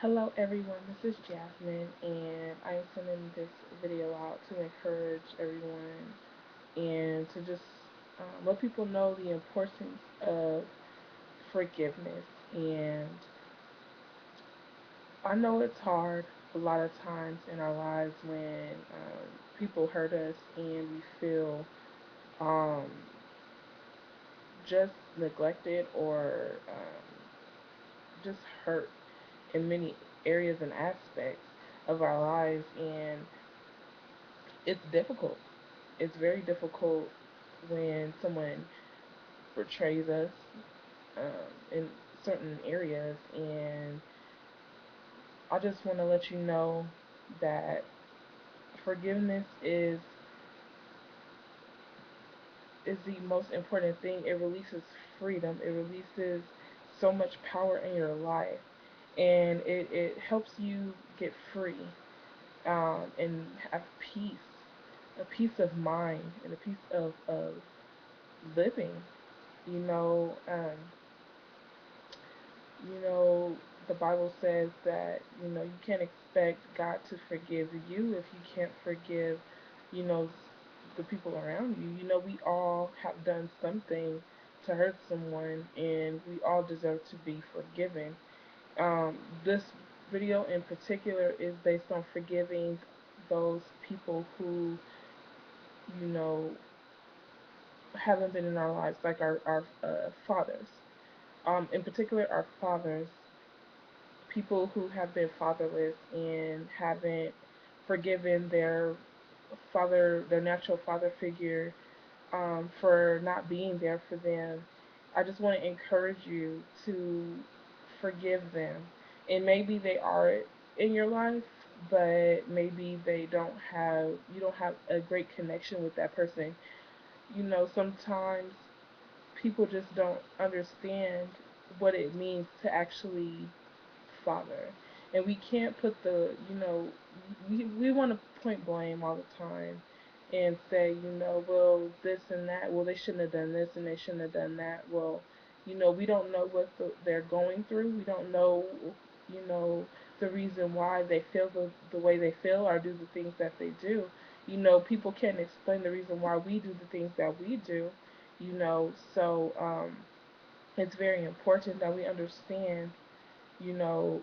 Hello everyone, this is Jasmine and I'm sending this video out to encourage everyone and to just let people know the importance of forgiveness. And I know it's hard a lot of times in our lives when people hurt us and we feel um, just neglected or just hurt in many areas and aspects of our lives, and it's difficult. It's very difficult when someone betrays us in certain areas, and I just want to let you know that forgiveness is the most important thing. It releases freedom. It releases so much power in your life, and it helps you get free and have peace, a peace of mind, and a peace of living. You know, um, you know, the Bible says that, you can't expect God to forgive you if you can't forgive, you know, the people around you. We all have done something to hurt someone, and we all deserve to be forgiven. This video in particular is based on forgiving those people who, you know, haven't been in our lives, like our fathers. In particular, our fathers, people who have been fatherless and haven't forgiven their natural father figure, for not being there for them. I just want to encourage you to forgive them. And maybe they are in your life, but maybe you don't have a great connection with that person. Sometimes people just don't understand what it means to actually father. And we can't put we want to point blame all the time and say, well, this and that, well, they shouldn't have done this and they shouldn't have done that. Well, we don't know what they're going through. We don't know, you know, the reason why they feel the way they feel or do the things that they do. People can't explain the reason why we do the things that we do, so it's very important that we understand, you know,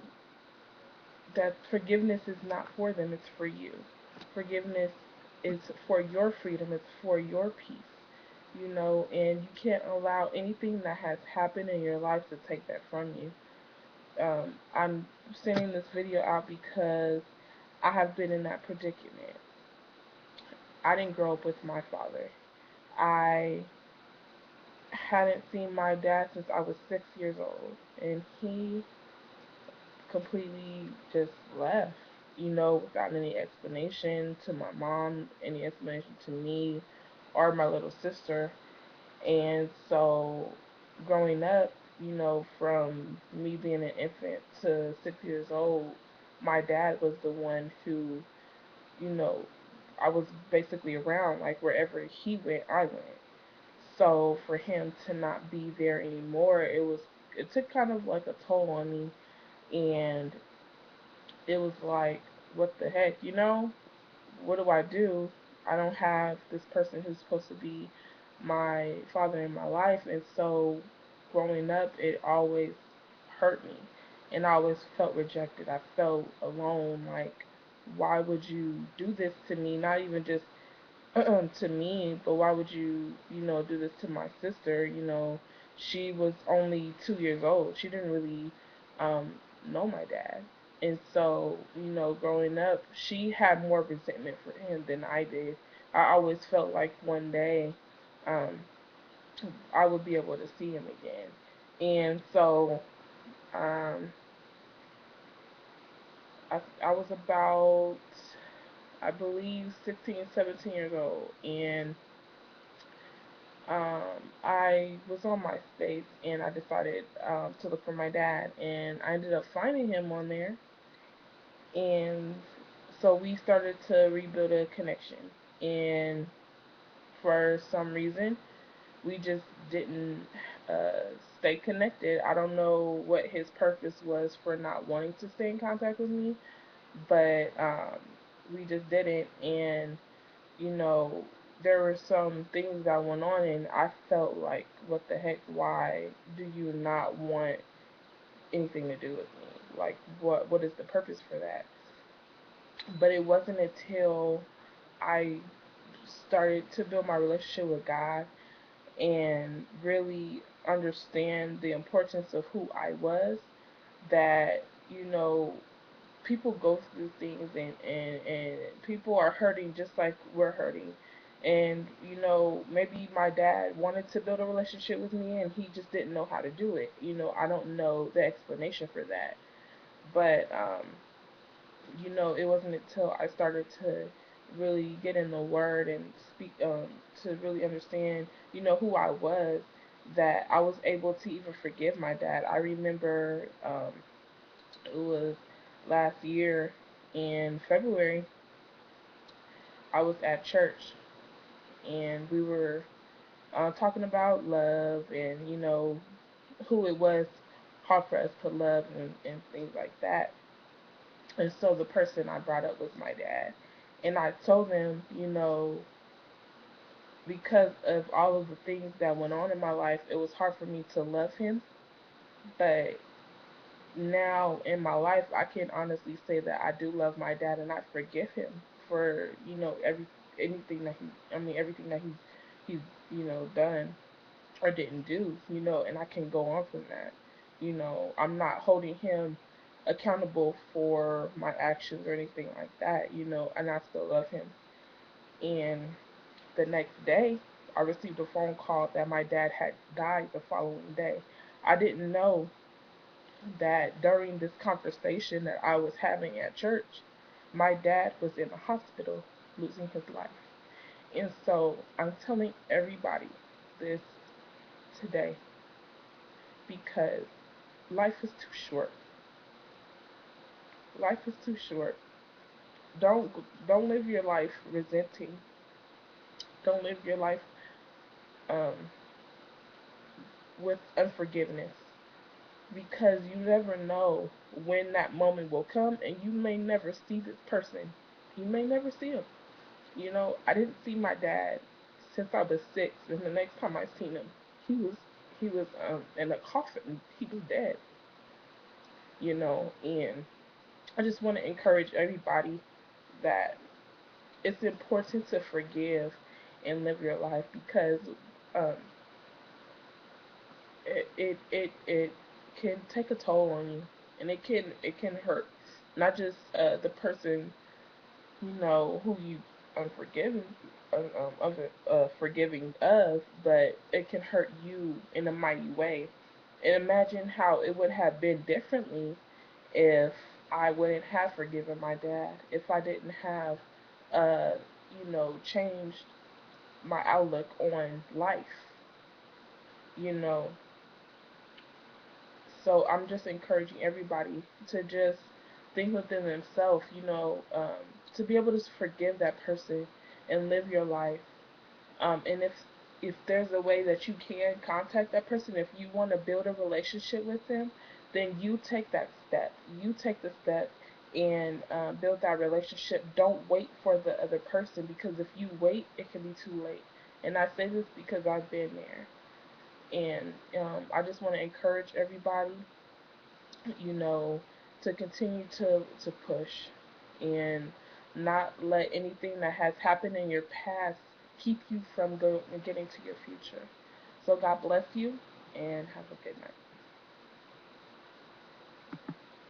that forgiveness is not for them, it's for you. Forgiveness is for your freedom, it's for your peace, and you can't allow anything that has happened in your life to take that from you. I'm sending this video out because I have been in that predicament. I didn't grow up with my father. I hadn't seen my dad since I was 6 years old, and he completely just left, without any explanation to my mom, any explanation to me or my little sister. And so growing up, from me being an infant to 6 years old, my dad was the one who, you know, I was basically around, like wherever he went, I went. So for him to not be there anymore, it took kind of like a toll on me, and it was like, what the heck, What do I do? I don't have this person who's supposed to be my father in my life, and so growing up, it always hurt me, and I always felt rejected. I felt alone. Like, why would you do this to me? Not even just to me, but why would you, do this to my sister? She was only 2 years old. She didn't really um, know my dad. And so, growing up, she had more resentment for him than I did. I always felt like one day um, I would be able to see him again. And so, um, I was about, I believe, 16, 17 years old. And I was on MySpace and I decided to look for my dad, and I ended up finding him on there, and so we started to rebuild a connection. And for some reason, we just didn't. stay connected. I don't know what his purpose was for not wanting to stay in contact with me, but we just didn't. And you know, there were some things that went on, and I felt like, what the heck? Why do you not want anything to do with me? Like, what is the purpose for that? But it wasn't until I started to build my relationship with God and really understand the importance of who I was that, you know, people go through things, and people are hurting just like we're hurting. And, you know, maybe my dad wanted to build a relationship with me and he just didn't know how to do it. You know, I don't know the explanation for that. But, you know, it wasn't until I started to really get in the word and speak, to really understand, you know, who I was, that I was able to even forgive my dad. I remember it was last year in February, I was at church and we were talking about love and, you know, who it was hard for us to love and things like that. And so the person I brought up was my dad. And I told him, you know, because of all of the things that went on in my life, it was hard for me to love him. But now in my life, I can honestly say that I do love my dad and I forgive him for, you know, anything that everything that he's you know done or didn't do, you know, and I can go on from that. You know, I'm not holding him accountable for my actions or anything like that, you know, and I still love him. And the next day, I received a phone call that my dad had died the following day. I didn't know that during this conversation that I was having at church, my dad was in a hospital losing his life. And so I'm telling everybody this today because life is too short. Life is too short. Don't don't live your life resenting. Don't live your life um, with unforgiveness because you never know when that moment will come, and you may never see this person. You may never see him. You know, I didn't see my dad since I was 6, and the next time I seen him, he was he was in a coffin. He was dead. You know, and I just want to encourage everybody that it's important to forgive and live your life because um, it can take a toll on you, and it can hurt not just the person, you know, who you unforgiving forgiving of, but it can hurt you in a mighty way. And imagine how it would have been differently if I wouldn't have forgiven my dad, if I didn't have uh you know, changed my outlook on life, you know. So I'm just encouraging everybody to just think within themselves, you know, to be able to forgive that person and live your life. And if there's a way that you can contact that person, if you want to build a relationship with them, then you take that step. You take the step and build that relationship. Don't wait for the other person because if you wait, it can be too late. And I say this because I've been there. And I just want to encourage everybody, you know, to continue to push and not let anything that has happened in your past keep you from getting to your future. So God bless you and have a good night.